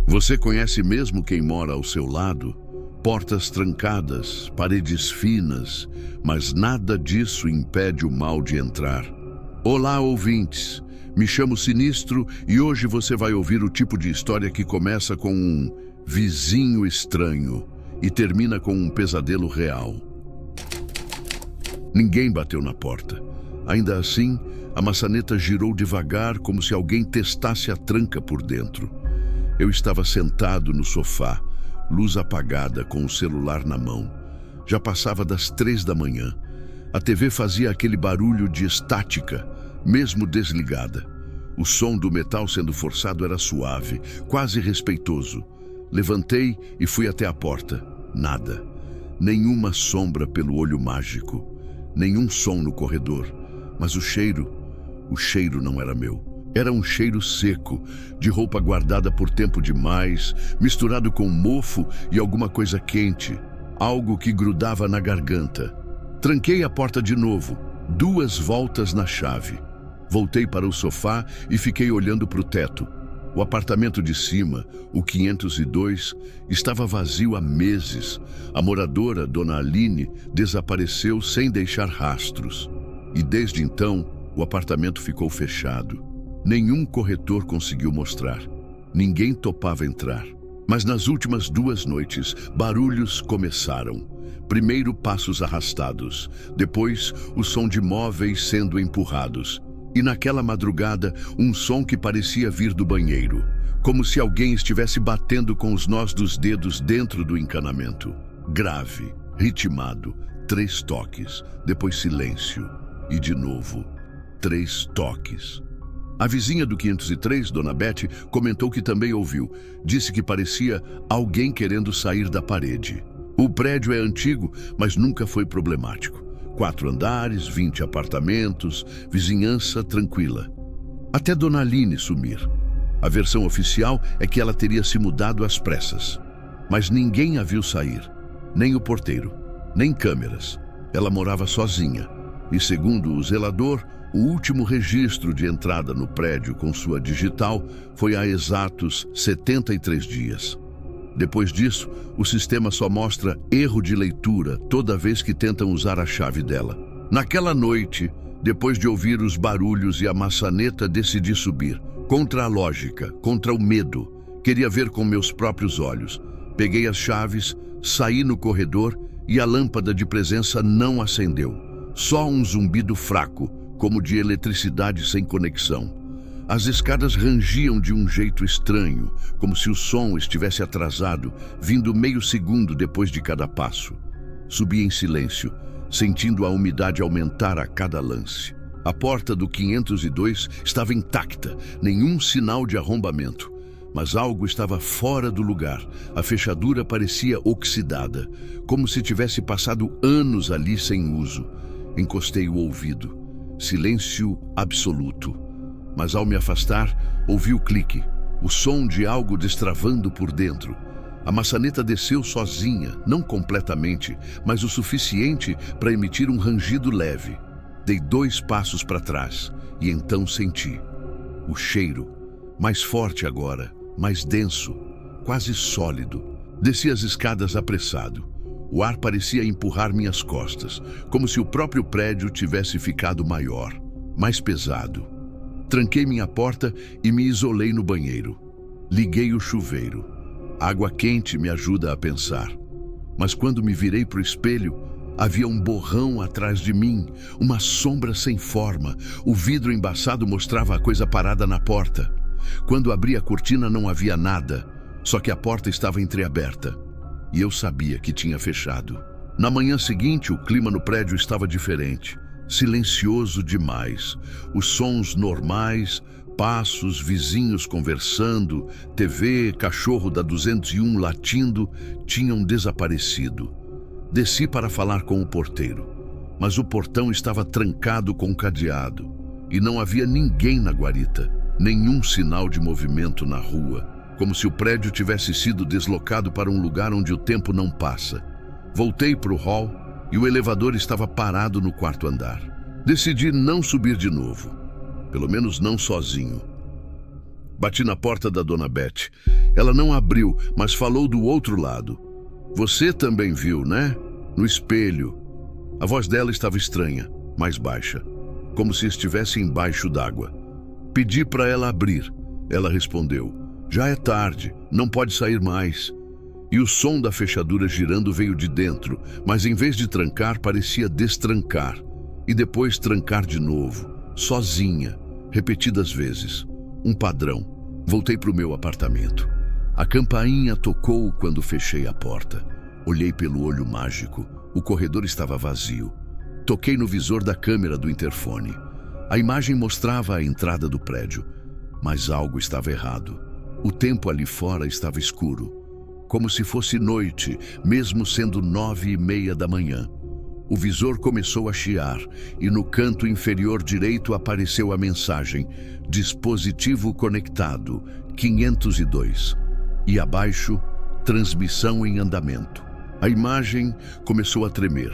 Você conhece mesmo quem mora ao seu lado? Portas trancadas, paredes finas, mas nada disso impede o mal de entrar. Olá, ouvintes! Me chamo Sinistro e hoje você vai ouvir o tipo de história que começa com um vizinho estranho e termina com um pesadelo real. Ninguém bateu na porta. Ainda assim, a maçaneta girou devagar, como se alguém testasse a tranca por dentro. Eu estava sentado no sofá, luz apagada, com o celular na mão. Já passava das 3 da manhã. A TV fazia aquele barulho de estática, mesmo desligada. O som do metal sendo forçado era suave, quase respeitoso. Levantei e fui até a porta. Nada. Nenhuma sombra pelo olho mágico. Nenhum som no corredor. Mas o cheiro não era meu. Era um cheiro seco, de roupa guardada por tempo demais, misturado com mofo e alguma coisa quente, algo que grudava na garganta. Tranquei a porta de novo, 2 voltas na chave. Voltei para o sofá e fiquei olhando para o teto. O apartamento de cima, o 502, estava vazio há meses. A moradora, Dona Aline, desapareceu sem deixar rastros. E desde então, o apartamento ficou fechado. Nenhum corretor conseguiu mostrar. Ninguém topava entrar. Mas nas últimas 2 noites, barulhos começaram. Primeiro passos arrastados, depois o som de móveis sendo empurrados. E naquela madrugada, um som que parecia vir do banheiro, como se alguém estivesse batendo com os nós dos dedos dentro do encanamento. Grave, ritmado, 3 toques, depois silêncio. E de novo, 3 toques. A vizinha do 503, Dona Beth, comentou que também ouviu. Disse que parecia alguém querendo sair da parede. O prédio é antigo, mas nunca foi problemático. 4 andares, 20 apartamentos, vizinhança tranquila. Até Dona Aline sumir. A versão oficial é que ela teria se mudado às pressas. Mas ninguém a viu sair. Nem o porteiro, nem câmeras. Ela morava sozinha. E segundo o zelador, o último registro de entrada no prédio com sua digital foi há exatos 73 dias. Depois disso, o sistema só mostra erro de leitura toda vez que tentam usar a chave dela. Naquela noite, depois de ouvir os barulhos e a maçaneta, decidi subir. Contra a lógica, contra o medo. Queria ver com meus próprios olhos. Peguei as chaves, saí no corredor e a lâmpada de presença não acendeu. Só um zumbido fraco, como de eletricidade sem conexão. As escadas rangiam de um jeito estranho, como se o som estivesse atrasado, vindo meio segundo depois de cada passo. Subi em silêncio, sentindo a umidade aumentar a cada lance. A porta do 502 estava intacta, nenhum sinal de arrombamento. Mas algo estava fora do lugar. A fechadura parecia oxidada, como se tivesse passado anos ali sem uso. Encostei o ouvido. Silêncio absoluto. Mas ao me afastar, ouvi o clique, o som de algo destravando por dentro. A maçaneta desceu sozinha, não completamente, mas o suficiente para emitir um rangido leve. Dei 2 passos para trás e então senti o cheiro, mais forte agora, mais denso, quase sólido. Desci as escadas apressado. O ar parecia empurrar minhas costas, como se o próprio prédio tivesse ficado maior, mais pesado. Tranquei minha porta e me isolei no banheiro. Liguei o chuveiro. Água quente me ajuda a pensar. Mas quando me virei para o espelho, havia um borrão atrás de mim, uma sombra sem forma. O vidro embaçado mostrava a coisa parada na porta. Quando abri a cortina não havia nada, só que a porta estava entreaberta. E eu sabia que tinha fechado. Na manhã seguinte, o clima no prédio estava diferente. Silencioso demais. Os sons normais, passos, vizinhos conversando, TV, cachorro da 201 latindo, tinham desaparecido. Desci para falar com o porteiro, mas o portão estava trancado com cadeado e não havia ninguém na guarita, nenhum sinal de movimento na rua, como se o prédio tivesse sido deslocado para um lugar onde o tempo não passa. Voltei para o hall e o elevador estava parado no 4º andar. Decidi não subir de novo, pelo menos não sozinho. Bati na porta da Dona Beth. Ela não abriu, mas falou do outro lado. Você também viu, né? No espelho. A voz dela estava estranha, mais baixa, como se estivesse embaixo d'água. Pedi para ela abrir. Ela respondeu: já é tarde, não pode sair mais. E o som da fechadura girando veio de dentro, mas em vez de trancar, parecia destrancar. E depois trancar de novo, sozinha, repetidas vezes. Um padrão. Voltei para o meu apartamento. A campainha tocou quando fechei a porta. Olhei pelo olho mágico. O corredor estava vazio. Toquei no visor da câmera do interfone. A imagem mostrava a entrada do prédio. Mas algo estava errado. O tempo ali fora estava escuro. Como se fosse noite, mesmo sendo 9:30 da manhã. O visor começou a chiar e no canto inferior direito apareceu a mensagem: dispositivo conectado, 502. E abaixo, transmissão em andamento. A imagem começou a tremer.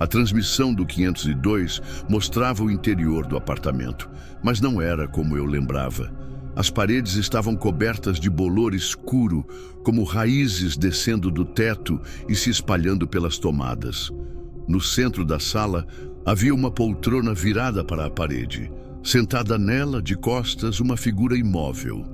A transmissão do 502 mostrava o interior do apartamento, mas não era como eu lembrava. As paredes estavam cobertas de bolor escuro, como raízes descendo do teto e se espalhando pelas tomadas. No centro da sala, havia uma poltrona virada para a parede. Sentada nela, de costas, uma figura imóvel.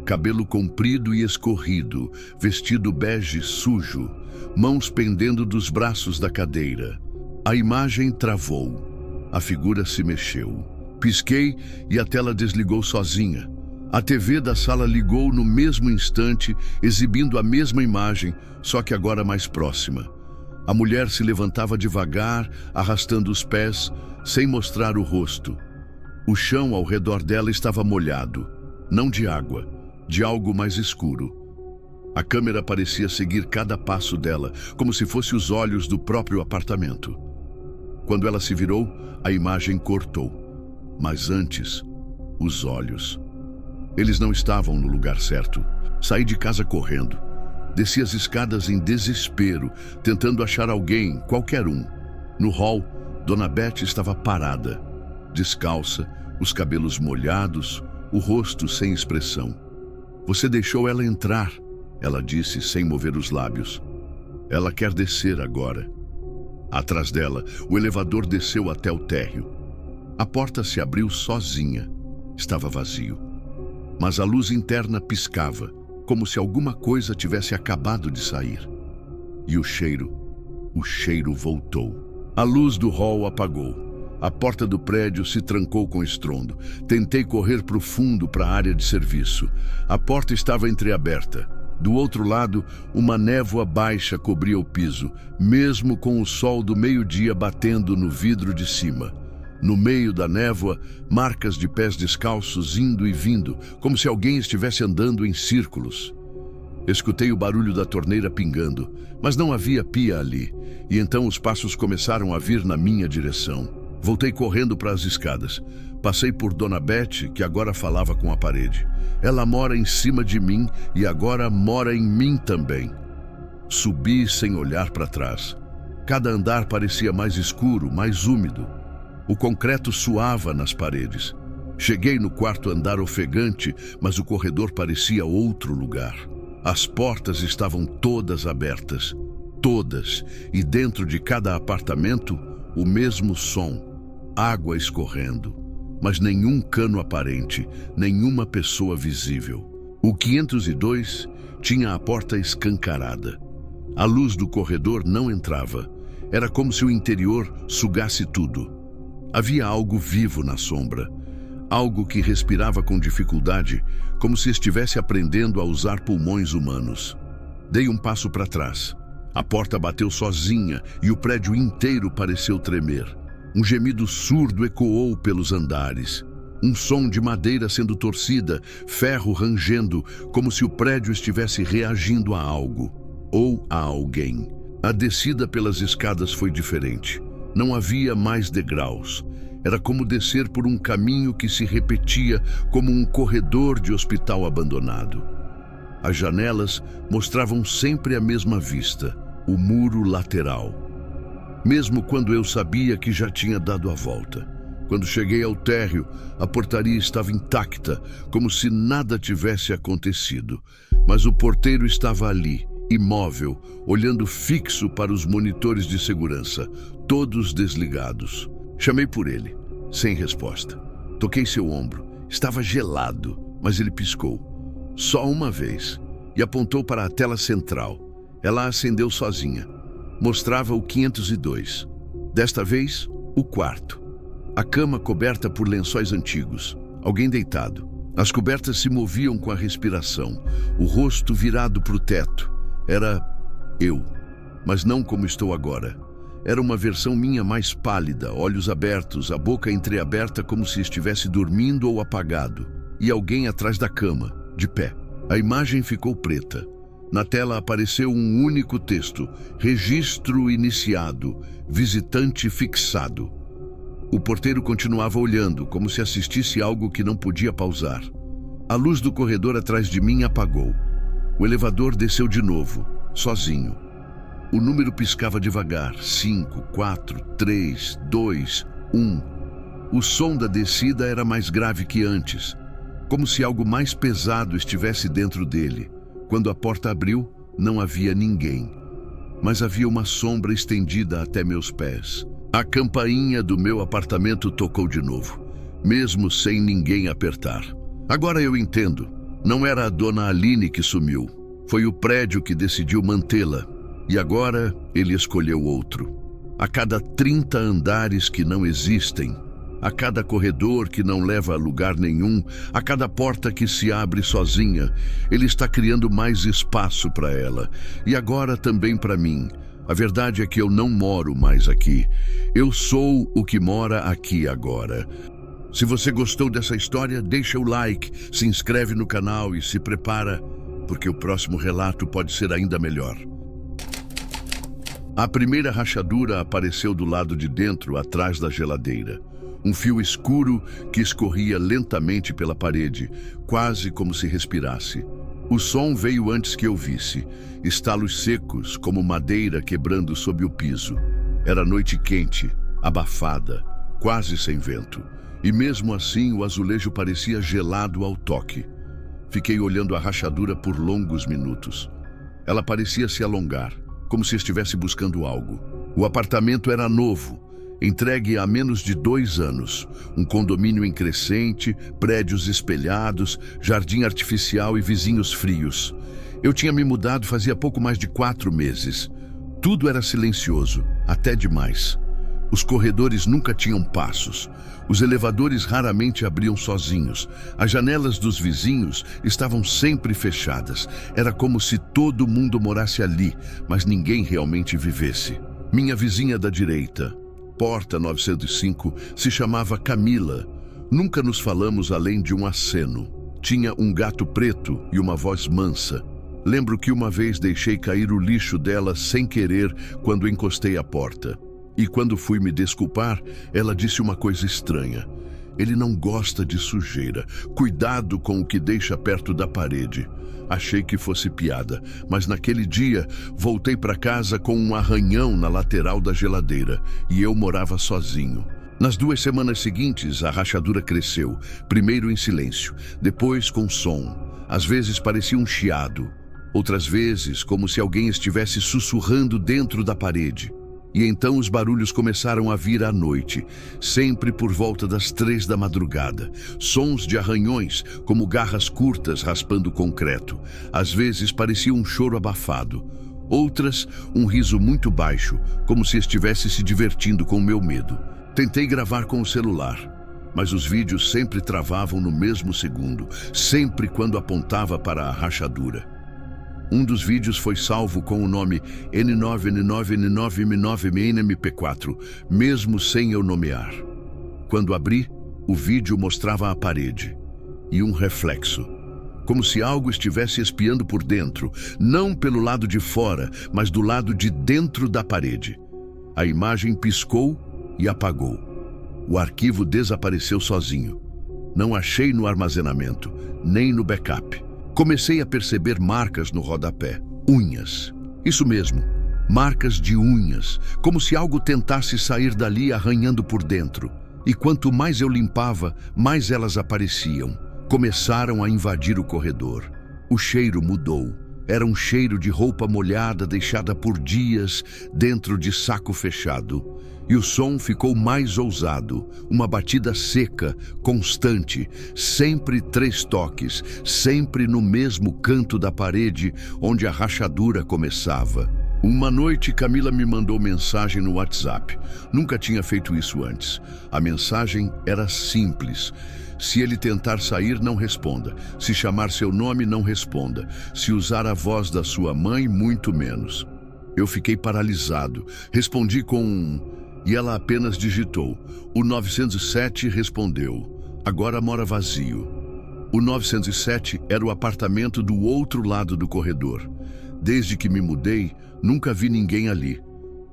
Cabelo comprido e escorrido, vestido bege sujo, mãos pendendo dos braços da cadeira. A imagem travou. A figura se mexeu. Pisquei e a tela desligou sozinha. A TV da sala ligou no mesmo instante, exibindo a mesma imagem, só que agora mais próxima. A mulher se levantava devagar, arrastando os pés, sem mostrar o rosto. O chão ao redor dela estava molhado, não de água, de algo mais escuro. A câmera parecia seguir cada passo dela, como se fosse os olhos do próprio apartamento. Quando ela se virou, a imagem cortou. Mas antes, os olhos. Eles não estavam no lugar certo. Saí de casa correndo. Desci as escadas em desespero, tentando achar alguém, qualquer um. No hall, Dona Beth estava parada, descalça, os cabelos molhados, o rosto sem expressão. Você deixou ela entrar, ela disse sem mover os lábios. Ela quer descer agora. Atrás dela, o elevador desceu até o térreo. A porta se abriu sozinha. Estava vazio. Mas a luz interna piscava, como se alguma coisa tivesse acabado de sair. E o cheiro voltou. A luz do hall apagou. A porta do prédio se trancou com estrondo. Tentei correr para o fundo, para a área de serviço. A porta estava entreaberta. Do outro lado, uma névoa baixa cobria o piso, mesmo com o sol do meio-dia batendo no vidro de cima. No meio da névoa, marcas de pés descalços indo e vindo, como se alguém estivesse andando em círculos. Escutei o barulho da torneira pingando, mas não havia pia ali, e então os passos começaram a vir na minha direção. Voltei correndo para as escadas. Passei por Dona Beth, que agora falava com a parede. Ela mora em cima de mim e agora mora em mim também. Subi sem olhar para trás. Cada andar parecia mais escuro, mais úmido. O concreto suava nas paredes. Cheguei no quarto andar ofegante, mas o corredor parecia outro lugar. As portas estavam todas abertas, todas, e dentro de cada apartamento, o mesmo som, água escorrendo, mas nenhum cano aparente, nenhuma pessoa visível. O 502 tinha a porta escancarada. A luz do corredor não entrava. Era como se o interior sugasse tudo. Havia algo vivo na sombra, algo que respirava com dificuldade, como se estivesse aprendendo a usar pulmões humanos. Dei um passo para trás. A porta bateu sozinha e o prédio inteiro pareceu tremer. Um gemido surdo ecoou pelos andares. Um som de madeira sendo torcida, ferro rangendo, como se o prédio estivesse reagindo a algo, ou a alguém. A descida pelas escadas foi diferente. Não havia mais degraus. Era como descer por um caminho que se repetia como um corredor de hospital abandonado. As janelas mostravam sempre a mesma vista, o muro lateral. Mesmo quando eu sabia que já tinha dado a volta. Quando cheguei ao térreo, a portaria estava intacta, como se nada tivesse acontecido. mas o porteiro estava ali, imóvel, olhando fixo para os monitores de segurança, todos desligados. Chamei por ele, sem resposta. Toquei seu ombro. Estava gelado, mas ele piscou. Só uma vez. E apontou para a tela central. Ela acendeu sozinha. Mostrava o 502. Desta vez, o quarto. A cama coberta por lençóis antigos. Alguém deitado. As cobertas se moviam com a respiração. O rosto virado para o teto. Era eu, mas não como estou agora. Era uma versão minha mais pálida, olhos abertos, a boca entreaberta como se estivesse dormindo ou apagado. E alguém atrás da cama, de pé. A imagem ficou preta. Na tela apareceu um único texto: registro iniciado, visitante fixado. O porteiro continuava olhando, como se assistisse algo que não podia pausar. A luz do corredor atrás de mim apagou. O elevador desceu de novo, sozinho. O número piscava devagar. 5, 4, 3, 2, 1. O som da descida era mais grave que antes, como se algo mais pesado estivesse dentro dele. Quando a porta abriu, não havia ninguém, mas havia uma sombra estendida até meus pés. A campainha do meu apartamento tocou de novo, mesmo sem ninguém apertar. Agora eu entendo. Não era a dona Aline que sumiu. Foi o prédio que decidiu mantê-la. E agora ele escolheu outro. A cada 30 andares que não existem, a cada corredor que não leva a lugar nenhum, a cada porta que se abre sozinha, ele está criando mais espaço para ela. E agora também para mim. A verdade é que eu não moro mais aqui. Eu sou o que mora aqui agora. Se você gostou dessa história, deixa o like, se inscreve no canal e se prepara, porque o próximo relato pode ser ainda melhor. A primeira rachadura apareceu do lado de dentro, atrás da geladeira. Um fio escuro que escorria lentamente pela parede, quase como se respirasse. O som veio antes que eu visse, estalos secos como madeira quebrando sob o piso. Era noite quente, abafada, quase sem vento. E mesmo assim o azulejo parecia gelado ao toque. Fiquei olhando a rachadura por longos minutos. Ela parecia se alongar, como se estivesse buscando algo. O apartamento era novo, entregue há menos de 2 anos. Um condomínio em crescente, prédios espelhados, jardim artificial e vizinhos frios. Eu tinha me mudado fazia pouco mais de 4 meses. Tudo era silencioso, até demais. Os corredores nunca tinham passos. Os elevadores raramente abriam sozinhos. As janelas dos vizinhos estavam sempre fechadas. Era como se todo mundo morasse ali, mas ninguém realmente vivesse. Minha vizinha da direita, porta 905, se chamava Camila. Nunca nos falamos além de um aceno. Tinha um gato preto e uma voz mansa. Lembro que uma vez deixei cair o lixo dela sem querer quando encostei a porta. E quando fui me desculpar, ela disse uma coisa estranha. Ele não gosta de sujeira. Cuidado com o que deixa perto da parede. Achei que fosse piada, mas naquele dia voltei para casa com um arranhão na lateral da geladeira e eu morava sozinho. Nas 2 semanas seguintes, a rachadura cresceu, primeiro em silêncio, depois com som. Às vezes parecia um chiado, outras vezes como se alguém estivesse sussurrando dentro da parede. E então os barulhos começaram a vir à noite, sempre por volta das 3 da madrugada. Sons de arranhões, como garras curtas raspando concreto. Às vezes parecia um choro abafado. Outras, um riso muito baixo, como se estivesse se divertindo com o meu medo. Tentei gravar com o celular, mas os vídeos sempre travavam no mesmo segundo, sempre quando apontava para a rachadura. Um dos vídeos foi salvo com o nome N9N9N9M9MP4, mesmo sem eu nomear. Quando abri, o vídeo mostrava a parede e um reflexo, como se algo estivesse espiando por dentro, não pelo lado de fora, mas do lado de dentro da parede. A imagem piscou e apagou. O arquivo desapareceu sozinho. Não achei no armazenamento, nem no backup. Comecei a perceber marcas no rodapé. Unhas. Isso mesmo, marcas de unhas, como se algo tentasse sair dali arranhando por dentro. E quanto mais eu limpava, mais elas apareciam. Começaram a invadir o corredor. O cheiro mudou. Era um cheiro de roupa molhada deixada por dias dentro de saco fechado. E o som ficou mais ousado, uma batida seca, constante, sempre 3 toques, sempre no mesmo canto da parede onde a rachadura começava. Uma noite, Camila me mandou mensagem no WhatsApp. Nunca tinha feito isso antes. A mensagem era simples. Se ele tentar sair, não responda. Se chamar seu nome, não responda. Se usar a voz da sua mãe, muito menos. Eu fiquei paralisado. Respondi com um... E ela apenas digitou. O 907 respondeu. Agora mora vazio. O 907 era o apartamento do outro lado do corredor. Desde que me mudei, nunca vi ninguém ali.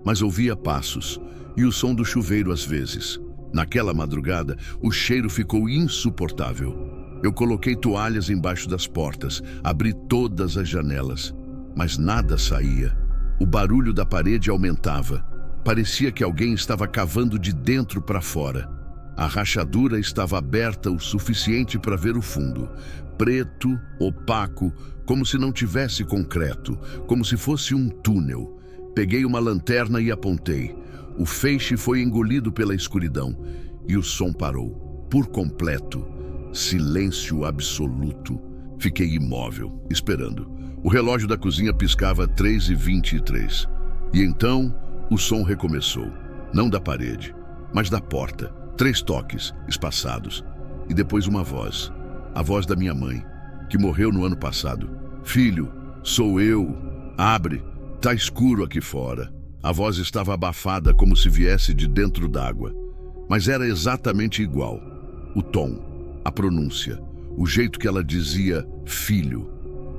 Mas ouvia passos e o som do chuveiro às vezes. Naquela madrugada, o cheiro ficou insuportável. Eu coloquei toalhas embaixo das portas, abri todas as janelas, mas nada saía. O barulho da parede aumentava. Parecia que alguém estava cavando de dentro para fora. A rachadura estava aberta o suficiente para ver o fundo. Preto, opaco, como se não tivesse concreto, como se fosse um túnel. Peguei uma lanterna e apontei. O feixe foi engolido pela escuridão e o som parou, por completo. Silêncio absoluto. Fiquei imóvel, esperando. O relógio da cozinha piscava 3h23. E então, o som recomeçou. Não da parede, mas da porta. 3 toques, espaçados. E depois uma voz. A voz da minha mãe, que morreu no ano passado. Filho, sou eu. Abre, tá escuro aqui fora. A voz estava abafada como se viesse de dentro d'água. Mas era exatamente igual. O tom, a pronúncia, o jeito que ela dizia filho.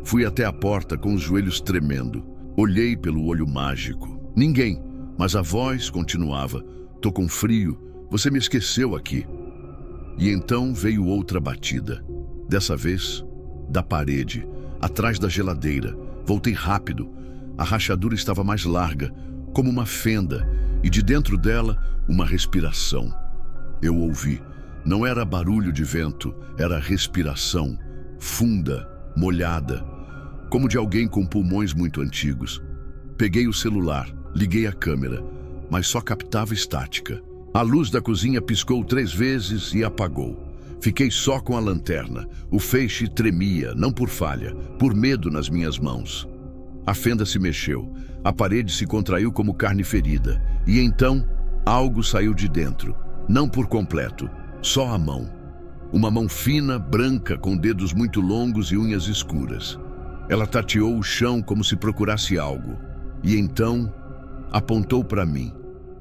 Fui até a porta com os joelhos tremendo. Olhei pelo olho mágico. Ninguém, mas a voz continuava. Tô com frio, você me esqueceu aqui. E então veio outra batida. Dessa vez, da parede, atrás da geladeira. Voltei rápido. A rachadura estava mais larga, como uma fenda, e de dentro dela, uma respiração. Eu ouvi. Não era barulho de vento, era respiração, funda, molhada, como de alguém com pulmões muito antigos. Peguei o celular, liguei a câmera, mas só captava estática. A luz da cozinha piscou 3 vezes e apagou. Fiquei só com a lanterna. O feixe tremia, não por falha, por medo nas minhas mãos. A fenda se mexeu, a parede se contraiu como carne ferida, e então algo saiu de dentro, não por completo, só a mão. Uma mão fina, branca, com dedos muito longos e unhas escuras. Ela tateou o chão como se procurasse algo, e então apontou para mim,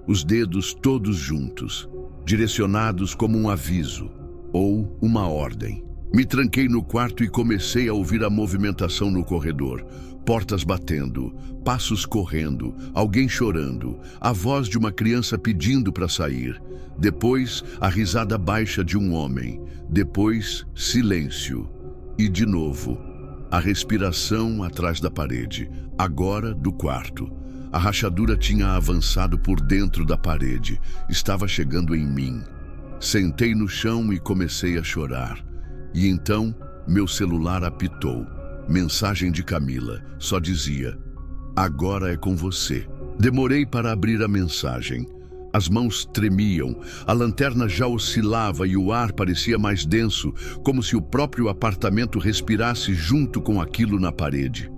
os dedos todos juntos, direcionados como um aviso, ou uma ordem. Me tranquei no quarto e comecei a ouvir a movimentação no corredor. Portas batendo, passos correndo, alguém chorando, a voz de uma criança pedindo para sair. Depois, a risada baixa de um homem. Depois, silêncio. E de novo, a respiração atrás da parede, agora do quarto. A rachadura tinha avançado por dentro da parede, estava chegando em mim. Sentei no chão e comecei a chorar. E então, meu celular apitou. Mensagem de Camila, só dizia: agora é com você. Demorei para abrir a mensagem. As mãos tremiam, a lanterna já oscilava e o ar parecia mais denso, como se o próprio apartamento respirasse junto com aquilo na parede.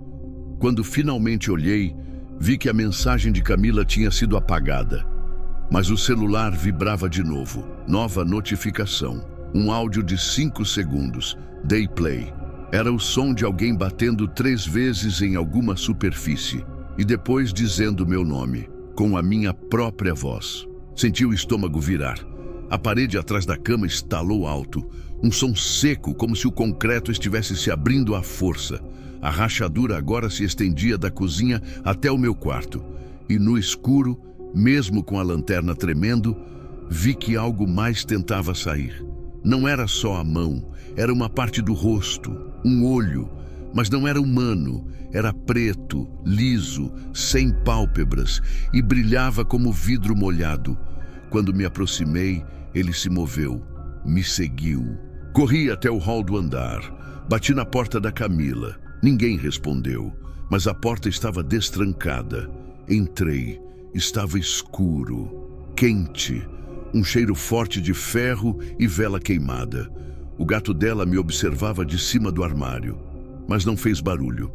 Quando finalmente olhei, vi que a mensagem de Camila tinha sido apagada. Mas o celular vibrava de novo. Nova notificação. Um áudio de 5 segundos. Dei play. Era o som de alguém batendo 3 vezes em alguma superfície. E depois dizendo meu nome, com a minha própria voz. Senti o estômago virar. A parede atrás da cama estalou alto. Um som seco, como se o concreto estivesse se abrindo à força. A rachadura agora se estendia da cozinha até o meu quarto. E no escuro, mesmo com a lanterna tremendo, vi que algo mais tentava sair. Não era só a mão, era uma parte do rosto, um olho, mas não era humano, era preto, liso, sem pálpebras e brilhava como vidro molhado. Quando me aproximei, ele se moveu, me seguiu. Corri até o hall do andar, bati na porta da Camila. Ninguém respondeu, mas a porta estava destrancada. Entrei. Estava escuro, quente, um cheiro forte de ferro e vela queimada. O gato dela me observava de cima do armário, mas não fez barulho.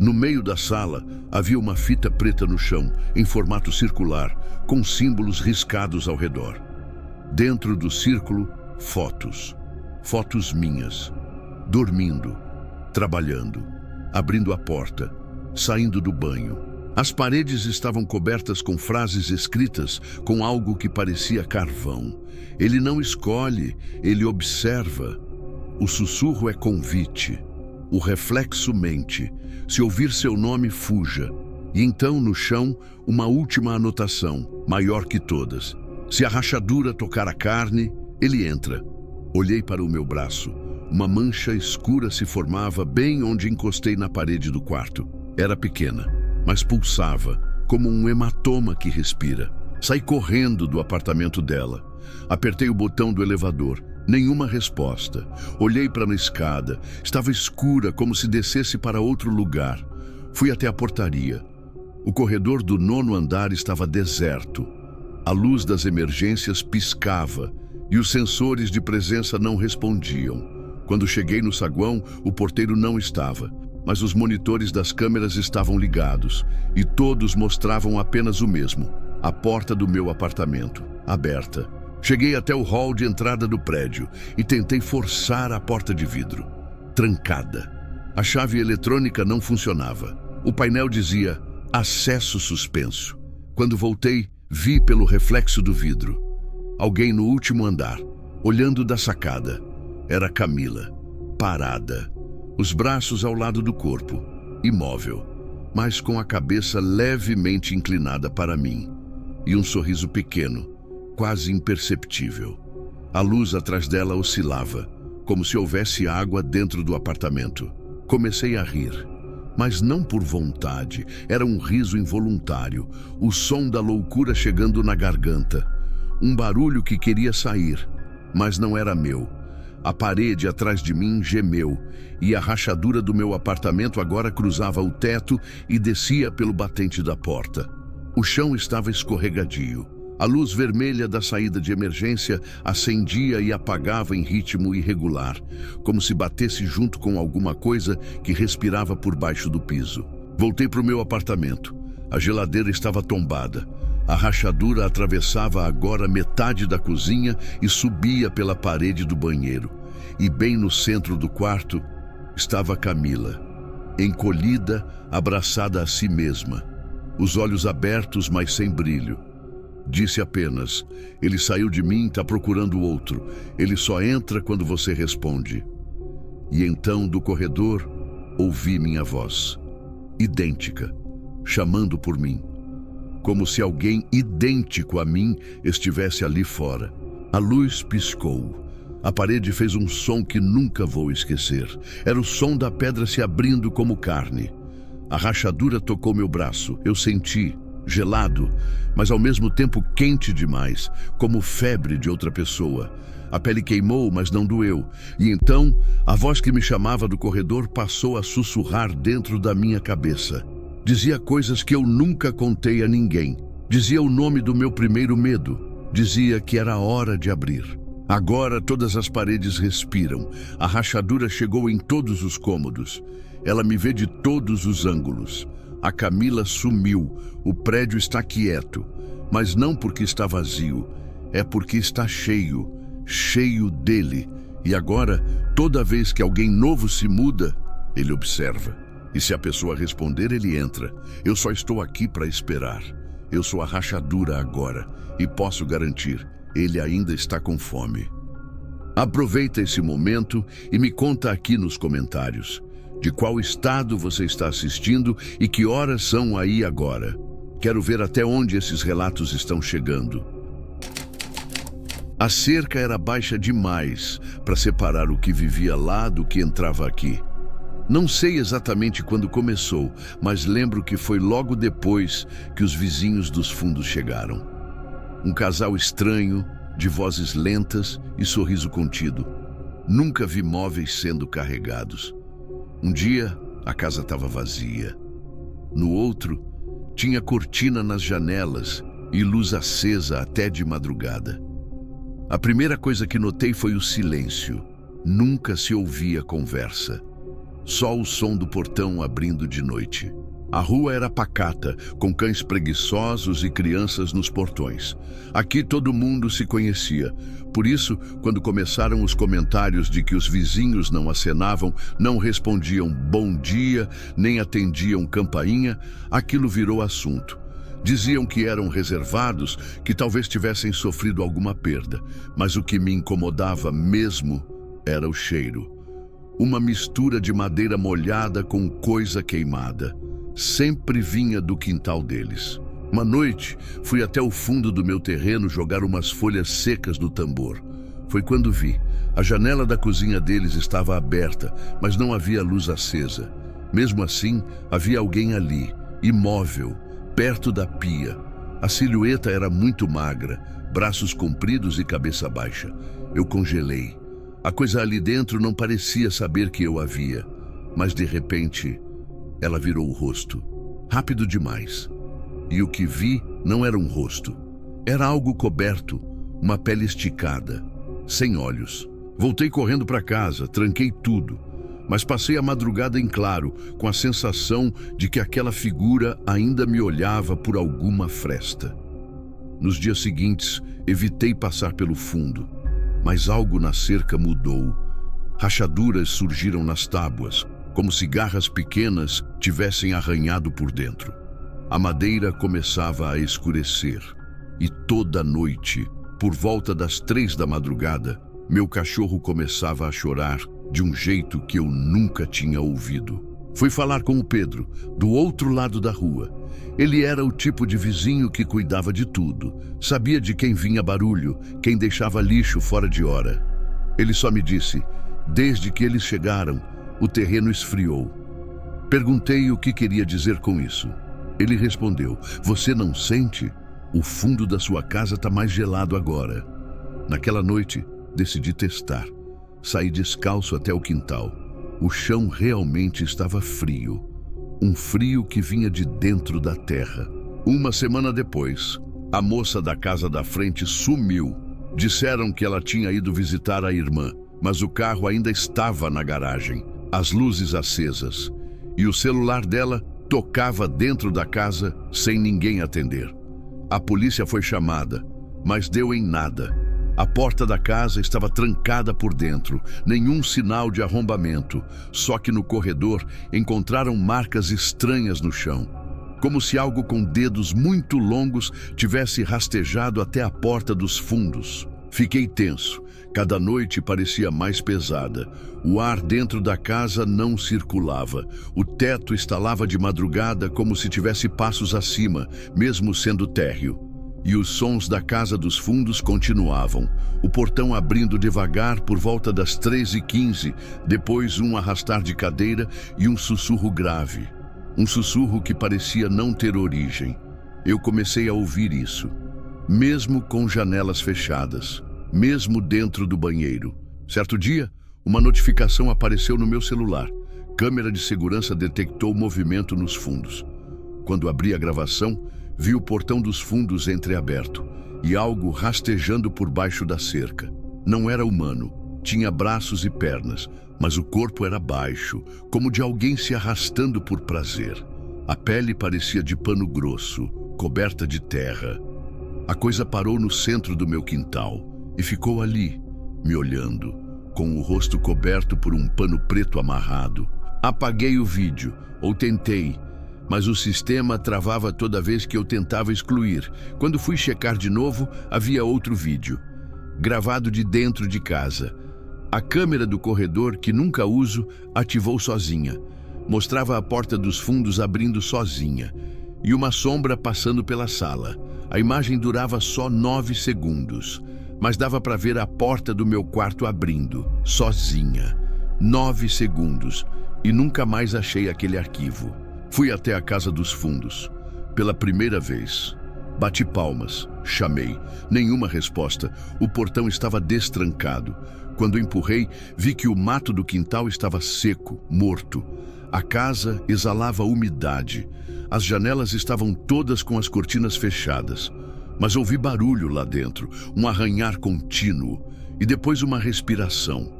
No meio da sala havia uma fita preta no chão, em formato circular, com símbolos riscados ao redor. Dentro do círculo, fotos. Fotos minhas. Dormindo, trabalhando, abrindo a porta, saindo do banho. As paredes estavam cobertas com frases escritas com algo que parecia carvão. Ele não escolhe, ele observa. O sussurro é convite. O reflexo mente. Se ouvir seu nome, fuja. E então, no chão, uma última anotação, maior que todas. Se a rachadura tocar a carne, ele entra. Olhei para o meu braço. Uma mancha escura se formava bem onde encostei na parede do quarto. Era pequena, mas pulsava, como um hematoma que respira. Saí correndo do apartamento dela. Apertei o botão do elevador. Nenhuma resposta. Olhei para a escada. Estava escura, como se descesse para outro lugar. Fui até a portaria. O corredor do 9º andar estava deserto. A luz das emergências piscava e os sensores de presença não respondiam. Quando cheguei no saguão, o porteiro não estava, mas os monitores das câmeras estavam ligados e todos mostravam apenas o mesmo: a porta do meu apartamento, aberta. Cheguei até o hall de entrada do prédio e tentei forçar a porta de vidro. Trancada. A chave eletrônica não funcionava. O painel dizia: acesso suspenso. Quando voltei, vi pelo reflexo do vidro alguém no último andar, olhando da sacada. Era Camila, parada, os braços ao lado do corpo, imóvel, mas com a cabeça levemente inclinada para mim, e um sorriso pequeno, quase imperceptível. A luz atrás dela oscilava, como se houvesse água dentro do apartamento. Comecei a rir, mas não por vontade, era um riso involuntário, o som da loucura chegando na garganta. Um barulho que queria sair, mas não era meu. A parede atrás de mim gemeu, e a rachadura do meu apartamento agora cruzava o teto e descia pelo batente da porta. O chão estava escorregadio. A luz vermelha da saída de emergência acendia e apagava em ritmo irregular, como se batesse junto com alguma coisa que respirava por baixo do piso. Voltei para o meu apartamento. A geladeira estava tombada. A rachadura atravessava agora metade da cozinha e subia pela parede do banheiro. E bem no centro do quarto estava Camila, encolhida, abraçada a si mesma, os olhos abertos, mas sem brilho. Disse apenas: ele saiu de mim, está procurando outro. Ele só entra quando você responde. E então, do corredor, ouvi minha voz, idêntica, chamando por mim, como se alguém idêntico a mim estivesse ali fora. A luz piscou. A parede fez um som que nunca vou esquecer. Era o som da pedra se abrindo como carne. A rachadura tocou meu braço. Eu senti, gelado, mas ao mesmo tempo quente demais, como febre de outra pessoa. A pele queimou, mas não doeu. E então, a voz que me chamava do corredor passou a sussurrar dentro da minha cabeça. Dizia coisas que eu nunca contei a ninguém. Dizia o nome do meu primeiro medo. Dizia que era hora de abrir. Agora todas as paredes respiram. A rachadura chegou em todos os cômodos. Ela me vê de todos os ângulos. A Camila sumiu. O prédio está quieto. Mas não porque está vazio. É porque está cheio. Cheio dele. E agora, toda vez que alguém novo se muda, ele observa. E se a pessoa responder, ele entra. Eu só estou aqui para esperar. Eu sou a rachadura agora. E posso garantir, ele ainda está com fome. Aproveita esse momento e me conta aqui nos comentários de qual estado você está assistindo e que horas são aí agora. Quero ver até onde esses relatos estão chegando. A cerca era baixa demais para separar o que vivia lá do que entrava aqui. Não sei exatamente quando começou, mas lembro que foi logo depois que os vizinhos dos fundos chegaram. Um casal estranho, de vozes lentas e sorriso contido. Nunca vi móveis sendo carregados. Um dia, a casa estava vazia. No outro, tinha cortina nas janelas e luz acesa até de madrugada. A primeira coisa que notei foi o silêncio. Nunca se ouvia conversa. Só o som do portão abrindo de noite. A rua era pacata, com cães preguiçosos e crianças nos portões. Aqui todo mundo se conhecia. Por isso, quando começaram os comentários de que os vizinhos não acenavam, não respondiam bom dia, nem atendiam campainha, aquilo virou assunto. Diziam que eram reservados, que talvez tivessem sofrido alguma perda. Mas o que me incomodava mesmo era o cheiro. Uma mistura de madeira molhada com coisa queimada. Sempre vinha do quintal deles. Uma noite, fui até o fundo do meu terreno jogar umas folhas secas no tambor. Foi quando vi. A janela da cozinha deles estava aberta, mas não havia luz acesa. Mesmo assim, havia alguém ali, imóvel, perto da pia. A silhueta era muito magra, braços compridos e cabeça baixa. Eu congelei. A coisa ali dentro não parecia saber que eu a via, mas de repente ela virou o rosto, rápido demais. E o que vi não era um rosto. Era algo coberto, uma pele esticada, sem olhos. Voltei correndo para casa, tranquei tudo, mas passei a madrugada em claro, com a sensação de que aquela figura ainda me olhava por alguma fresta. Nos dias seguintes, evitei passar pelo fundo, mas algo na cerca mudou. Rachaduras surgiram nas tábuas, como se garras pequenas tivessem arranhado por dentro. A madeira começava a escurecer, e toda noite, por volta das 3 da madrugada, meu cachorro começava a chorar de um jeito que eu nunca tinha ouvido. Fui falar com o Pedro, do outro lado da rua. Ele era o tipo de vizinho que cuidava de tudo, sabia de quem vinha barulho, quem deixava lixo fora de hora. Ele só me disse: desde que eles chegaram, o terreno esfriou. Perguntei o que queria dizer com isso. Ele respondeu: você não sente? O fundo da sua casa está mais gelado agora. Naquela noite, decidi testar. Saí descalço até o quintal. O chão realmente estava frio. Um frio que vinha de dentro da terra. Uma semana depois, a moça da casa da frente sumiu. Disseram que ela tinha ido visitar a irmã, mas o carro ainda estava na garagem, as luzes acesas, e o celular dela tocava dentro da casa sem ninguém atender. A polícia foi chamada, mas deu em nada. A porta da casa estava trancada por dentro, nenhum sinal de arrombamento, só que no corredor encontraram marcas estranhas no chão, como se algo com dedos muito longos tivesse rastejado até a porta dos fundos. Fiquei tenso. Cada noite parecia mais pesada. O ar dentro da casa não circulava. O teto estalava de madrugada como se tivesse passos acima, mesmo sendo térreo. E os sons da casa dos fundos continuavam. O portão abrindo devagar por volta das 3h15, depois um arrastar de cadeira e um sussurro grave. Um sussurro que parecia não ter origem. Eu comecei a ouvir isso, mesmo com janelas fechadas, mesmo dentro do banheiro. Certo dia, uma notificação apareceu no meu celular. Câmera de segurança detectou movimento nos fundos. Quando abri a gravação, vi o portão dos fundos entreaberto e algo rastejando por baixo da cerca. Não era humano, tinha braços e pernas, mas o corpo era baixo, como de alguém se arrastando por prazer. A pele parecia de pano grosso, coberta de terra. A coisa parou no centro do meu quintal e ficou ali, me olhando, com o rosto coberto por um pano preto amarrado. Apaguei o vídeo, ou tentei, mas o sistema travava toda vez que eu tentava excluir. Quando fui checar de novo, havia outro vídeo, gravado de dentro de casa. A câmera do corredor, que nunca uso, ativou sozinha. Mostrava a porta dos fundos abrindo sozinha e uma sombra passando pela sala. A imagem durava só 9 segundos, mas dava para ver a porta do meu quarto abrindo, sozinha. 9 segundos, e nunca mais achei aquele arquivo. Fui até a casa dos fundos. Pela primeira vez. Bati palmas, chamei. Nenhuma resposta. O portão estava destrancado. Quando empurrei, vi que o mato do quintal estava seco, morto. A casa exalava umidade. As janelas estavam todas com as cortinas fechadas. Mas ouvi barulho lá dentro, um arranhar contínuo e depois uma respiração,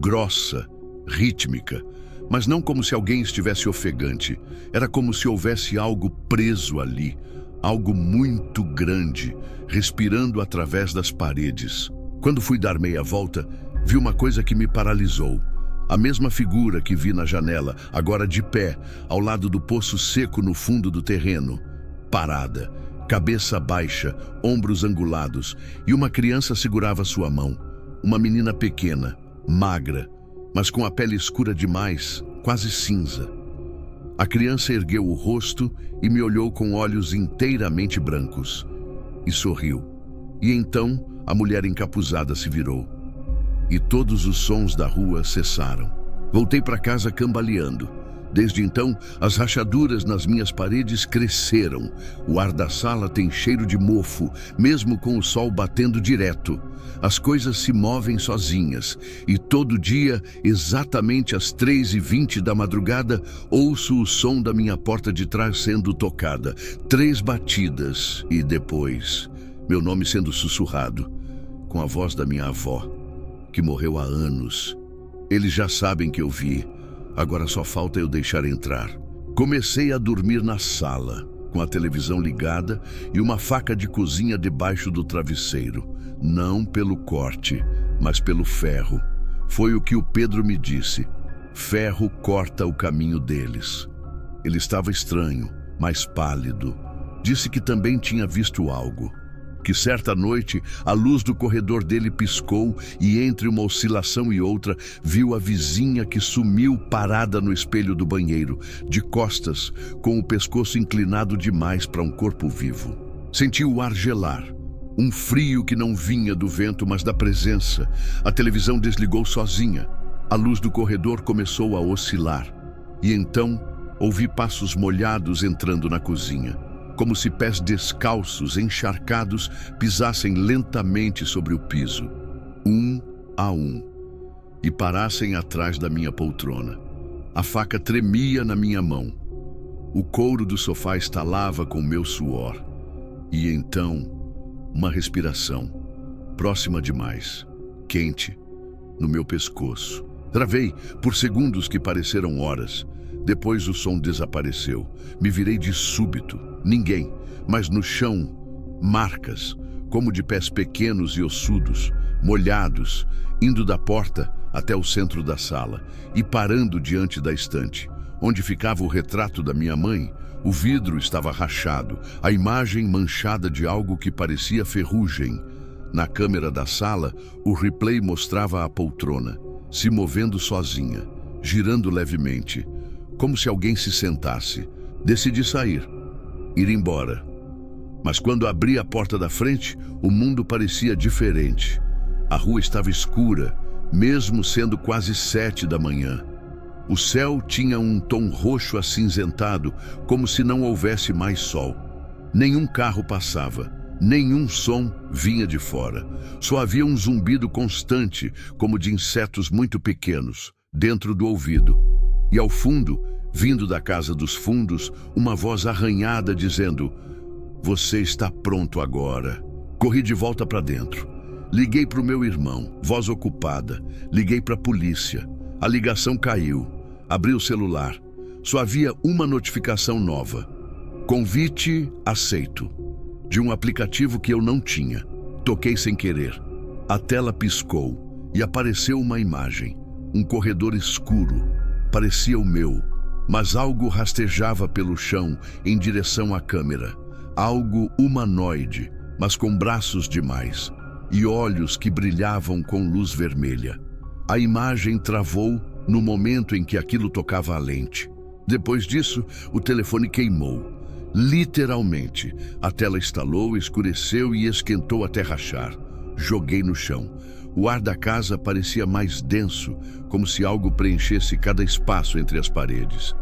grossa, rítmica, mas não como se alguém estivesse ofegante. Era como se houvesse algo preso ali, algo muito grande, respirando através das paredes. Quando fui dar meia volta, vi uma coisa que me paralisou. A mesma figura que vi na janela, agora de pé, ao lado do poço seco no fundo do terreno, parada, cabeça baixa, ombros angulados, e uma criança segurava sua mão. Uma menina pequena, magra, mas com a pele escura demais, quase cinza. A criança ergueu o rosto e me olhou com olhos inteiramente brancos. E sorriu. E então a mulher encapuzada se virou. E todos os sons da rua cessaram. Voltei para casa cambaleando. Desde então, as rachaduras nas minhas paredes cresceram. O ar da sala tem cheiro de mofo, mesmo com o sol batendo direto. As coisas se movem sozinhas. E todo dia, exatamente às 3h20 da madrugada, ouço o som da minha porta de trás sendo tocada. 3 batidas e depois, meu nome sendo sussurrado, com a voz da minha avó, que morreu há anos. Eles já sabem que eu vi. Agora só falta eu deixar entrar. Comecei a dormir na sala, com a televisão ligada e uma faca de cozinha debaixo do travesseiro. Não pelo corte, mas pelo ferro. Foi o que o Pedro me disse. Ferro corta o caminho deles. Ele estava estranho, mais pálido. Disse que também tinha visto algo. Que certa noite a luz do corredor dele piscou e entre uma oscilação e outra viu a vizinha que sumiu parada no espelho do banheiro, de costas, com o pescoço inclinado demais para um corpo vivo. Senti o ar gelar, um frio que não vinha do vento, mas da presença. A televisão desligou sozinha. A luz do corredor começou a oscilar. E então ouvi passos molhados entrando na cozinha, como se pés descalços, encharcados, pisassem lentamente sobre o piso, um a um, e parassem atrás da minha poltrona. A faca tremia na minha mão. O couro do sofá estalava com meu suor. E então, uma respiração, próxima demais, quente, no meu pescoço. Travei por segundos que pareceram horas. Depois o som desapareceu. Me virei de súbito. Ninguém, mas no chão, marcas, como de pés pequenos e ossudos, molhados, indo da porta até o centro da sala e parando diante da estante, onde ficava o retrato da minha mãe. O vidro estava rachado, a imagem manchada de algo que parecia ferrugem. Na câmera da sala, o replay mostrava a poltrona, se movendo sozinha, girando levemente, como se alguém se sentasse. Decidi sair, ir embora. Mas quando abri a porta da frente, o mundo parecia diferente. A rua estava escura, mesmo sendo quase 7 da manhã. O céu tinha um tom roxo acinzentado, como se não houvesse mais sol. Nenhum carro passava, nenhum som vinha de fora. Só havia um zumbido constante, como de insetos muito pequenos, dentro do ouvido. E ao fundo, vindo da casa dos fundos, uma voz arranhada dizendo: "Você está pronto agora." Corri de volta para dentro. Liguei para o meu irmão, voz ocupada. Liguei para a polícia. A ligação caiu. Abri o celular. Só havia uma notificação nova. Convite aceito. De um aplicativo que eu não tinha. Toquei sem querer. A tela piscou e apareceu uma imagem. Um corredor escuro. Parecia o meu, mas algo rastejava pelo chão em direção à câmera. Algo humanoide, mas com braços demais, e olhos que brilhavam com luz vermelha. A imagem travou no momento em que aquilo tocava a lente. Depois disso, o telefone queimou. Literalmente, a tela estalou, escureceu e esquentou até rachar. Joguei no chão. O ar da casa parecia mais denso, como se algo preenchesse cada espaço entre as paredes.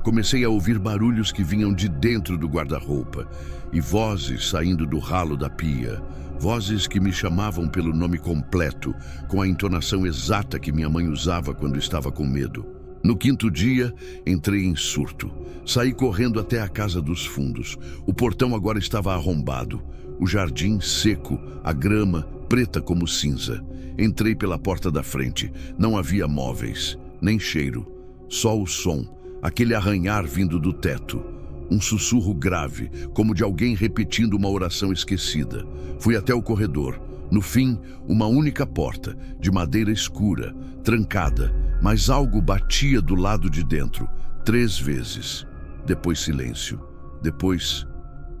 Comecei a ouvir barulhos que vinham de dentro do guarda-roupa e vozes saindo do ralo da pia. Vozes que me chamavam pelo nome completo, com a entonação exata que minha mãe usava quando estava com medo. No quinto dia, entrei em surto. Saí correndo até a casa dos fundos. O portão agora estava arrombado. O jardim seco, a grama preta como cinza. Entrei pela porta da frente. Não havia móveis, nem cheiro. Só o som, aquele arranhar vindo do teto. Um sussurro grave, como de alguém repetindo uma oração esquecida. Fui até o corredor. No fim, uma única porta, de madeira escura, trancada, mas algo batia do lado de dentro, 3 vezes. Depois silêncio. Depois,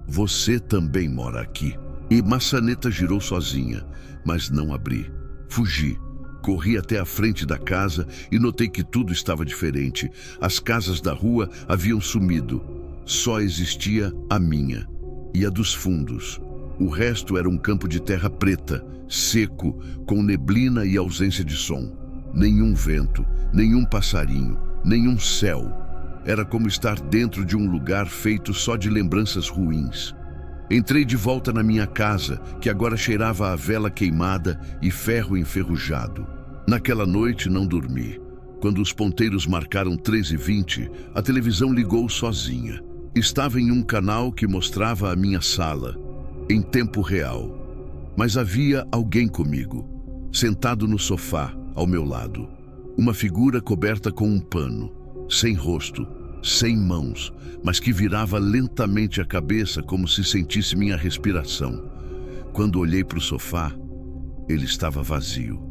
você também mora aqui. E Maçaneta girou sozinha, mas não abri. Fugi. Corri até a frente da casa e notei que tudo estava diferente. As casas da rua haviam sumido. Só existia a minha e a dos fundos. O resto era um campo de terra preta, seco, com neblina e ausência de som. Nenhum vento, nenhum passarinho, nenhum céu. Era como estar dentro de um lugar feito só de lembranças ruins. Entrei de volta na minha casa, que agora cheirava a vela queimada e ferro enferrujado. Naquela noite não dormi. Quando os ponteiros marcaram 13h20, a televisão ligou sozinha. Estava em um canal que mostrava a minha sala, em tempo real. Mas havia alguém comigo, sentado no sofá, ao meu lado. Uma figura coberta com um pano, sem rosto, sem mãos, mas que virava lentamente a cabeça como se sentisse minha respiração. Quando olhei para o sofá, ele estava vazio.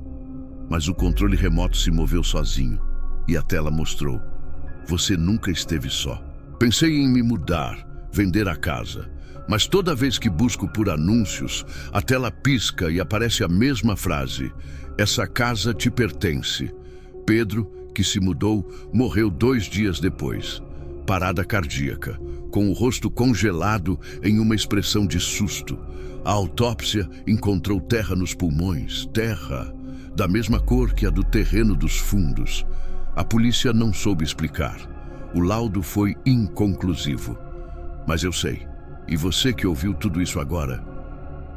Mas o controle remoto se moveu sozinho e a tela mostrou: você nunca esteve só. Pensei em me mudar, vender a casa, mas toda vez que busco por anúncios, a tela pisca e aparece a mesma frase: essa casa te pertence. Pedro, que se mudou, morreu 2 dias depois. Parada cardíaca, com o rosto congelado em uma expressão de susto. A autópsia encontrou terra nos pulmões, terra da mesma cor que a do terreno dos fundos. A polícia não soube explicar. O laudo foi inconclusivo. Mas eu sei, e você que ouviu tudo isso agora,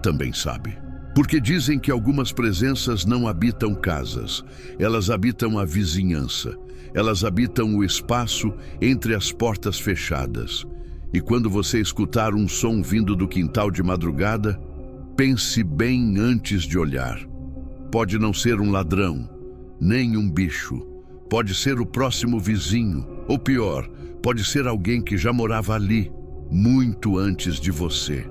também sabe. Porque dizem que algumas presenças não habitam casas, elas habitam a vizinhança, elas habitam o espaço entre as portas fechadas. E quando você escutar um som vindo do quintal de madrugada, pense bem antes de olhar. Pode não ser um ladrão, nem um bicho. Pode ser o próximo vizinho, ou pior, pode ser alguém que já morava ali, muito antes de você.